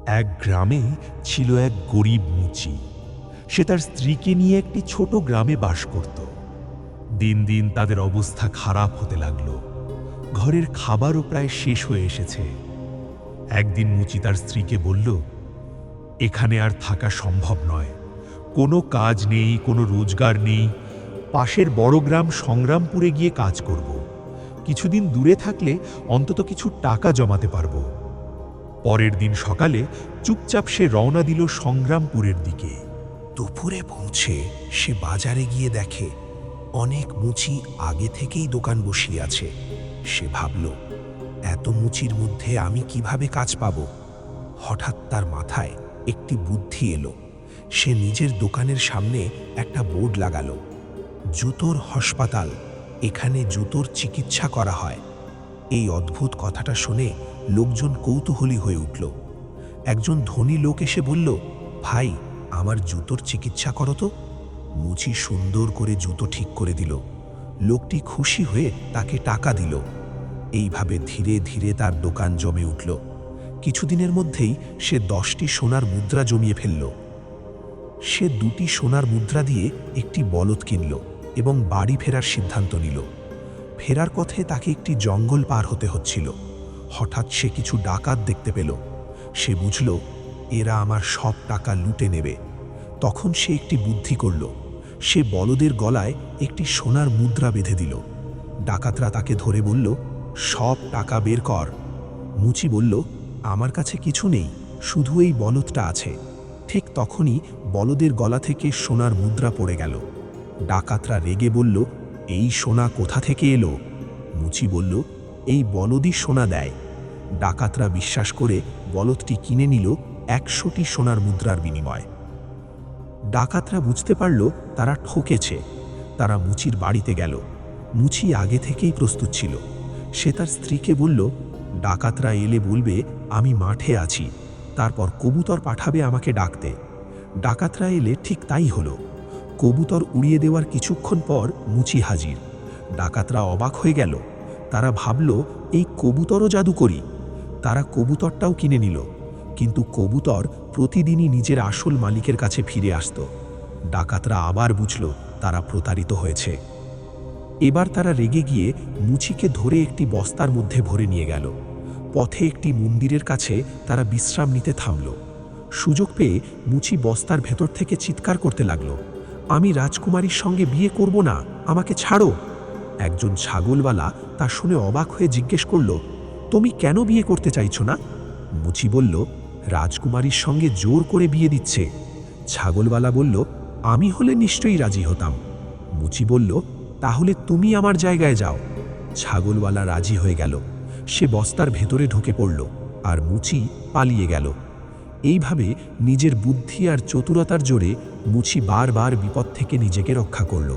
এক গ্রামে ছিল এক গরিব মুচি। সে তার স্ত্রীকে নিয়ে একটি ছোট গ্রামে বাস করত। দিন দিন তাদের অবস্থা খারাপ হতে লাগল। ঘরের খাবারও প্রায় শেষ হয়ে এসেছে। একদিন মুচি তার স্ত্রীকে বলল, এখানে আর থাকা সম্ভব নয়। কোনো কাজ নেই, কোনো রোজগার নেই। পাশের বড় গ্রাম সংগ্রামপুরে গিয়ে কাজ করব। কিছুদিন দূরে থাকলে অন্তত কিছু টাকা জমাতে পারব। পরের দিন সকালে চুপচাপ সে রওনা দিল সংগ্রামপুরের দিকে। দুপুরে পৌঁছে সে বাজারে গিয়ে দেখে অনেক মুচি আগে থেকেই দোকান বসিয়ে আছে। সে ভাবল, এত মুচির মধ্যে আমি কিভাবে কাজ পাব? হঠাৎ তার মাথায় একটি বুদ্ধি এলো। সে নিজের দোকানের সামনে একটা বোর্ড লাগালো, জুতোর হাসপাতাল, এখানে জুতোর চিকিৎসা করা হয়। এই অদ্ভুত কথাটা শুনে লোকজন কৌতূহলী হয়ে উঠল। একজন ধনী লোক এসে বলল, ভাই, আমার জুতোর চিকিৎসা করো তো। মুচি সুন্দর করে জুতো ঠিক করে দিল। লোকটি খুশি হয়ে তাকে টাকা দিল। এইভাবে ধীরে ধীরে তার দোকান জমে উঠল। কিছুদিনের মধ্যেই সে 10টি সোনার মুদ্রা জমিয়ে ফেলল। সে 2টি সোনার মুদ্রা দিয়ে একটি বলদ কিনল এবং বাড়ি ফেরার সিদ্ধান্ত নিল। ফেরার পথে তাকে একটি জঙ্গল পার হতে হচ্ছিল। হঠাৎ সে কিছু ডাকাত দেখতে পেল। সে বুঝল, এরা আমার সব টাকা লুটে নেবে। তখন সে একটি বুদ্ধি করল। সে বলদের গলায় একটি সোনার মুদ্রা বেঁধে দিল। ডাকাতরা তাকে ধরে বলল, সব টাকা বের কর। মুচি বলল, আমার কাছে কিছু নেই, শুধু এই বলদটা আছে। ঠিক তখনই বলদের গলা থেকে সোনার মুদ্রা পড়ে গেল। ডাকাতরা রেগে বলল, এই সোনা কোথা থেকে এলো? মুচি বলল, এই বলদই সোনা দেয়। ডাকাতরা বিশ্বাস করে বলদটি কিনে নিল 100টি সোনার মুদ্রার বিনিময়ে। ডাকাতরা বুঝতে পারল তারা ঠকেছে। তারা মুচির বাড়িতে গেল। মুচি আগে থেকেই প্রস্তুত ছিল। সে তার স্ত্রীকে বলল, ডাকাতরা এলে বলবে আমি মাঠে আছি, তারপর কবুতর পাঠাবে আমাকে ডাকতে। ডাকাতরা এলে ঠিক তাই হলো। কবুতর উড়িয়ে দেওয়ার কিছুক্ষণ পর মুচি হাজির। ডাকাতরা অবাক হয়ে গেল। তারা ভাবল, এই কবুতরও জাদুকরি। তারা কবুতরটাও কিনে নিল, কিন্তু কবুতর প্রতিদিনই নিজের আসল মালিকের কাছে ফিরে আসত। ডাকাতরা আবার বুঝল তারা প্রতারিত হয়েছে। এবার তারা রেগে গিয়ে মুচিকে ধরে একটি বস্তার মধ্যে ভরে নিয়ে গেল। পথে একটি মন্দিরের কাছে তারা বিশ্রাম নিতে থামল। সুযোগ পেয়ে মুচি বস্তার ভেতর থেকে চিৎকার করতে লাগল, আমি রাজকুমারীর সঙ্গে বিয়ে করব না, আমাকে ছাড়ো। একজন ছাগলওয়ালা তা শুনে অবাক হয়ে জিজ্ঞেস করল, তুমি কেন বিয়ে করতে চাইছো না? মুচি বলল, রাজকুমারীর সঙ্গে জোর করে বিয়ে দিচ্ছে। ছাগলওয়ালা বলল, আমি হলে নিশ্চয়ই রাজি হতাম। মুচি বলল, তাহলে তুমি আমার জায়গায় যাও। ছাগলওয়ালা রাজি হয়ে গেল। সে বস্তার ভেতরে ঢুকে পড়ল আর মুচি পালিয়ে গেল। এইভাবে নিজের বুদ্ধি আর চতুরতার জোরে মুচি বারবার বিপদ থেকে নিজেকে রক্ষা করল।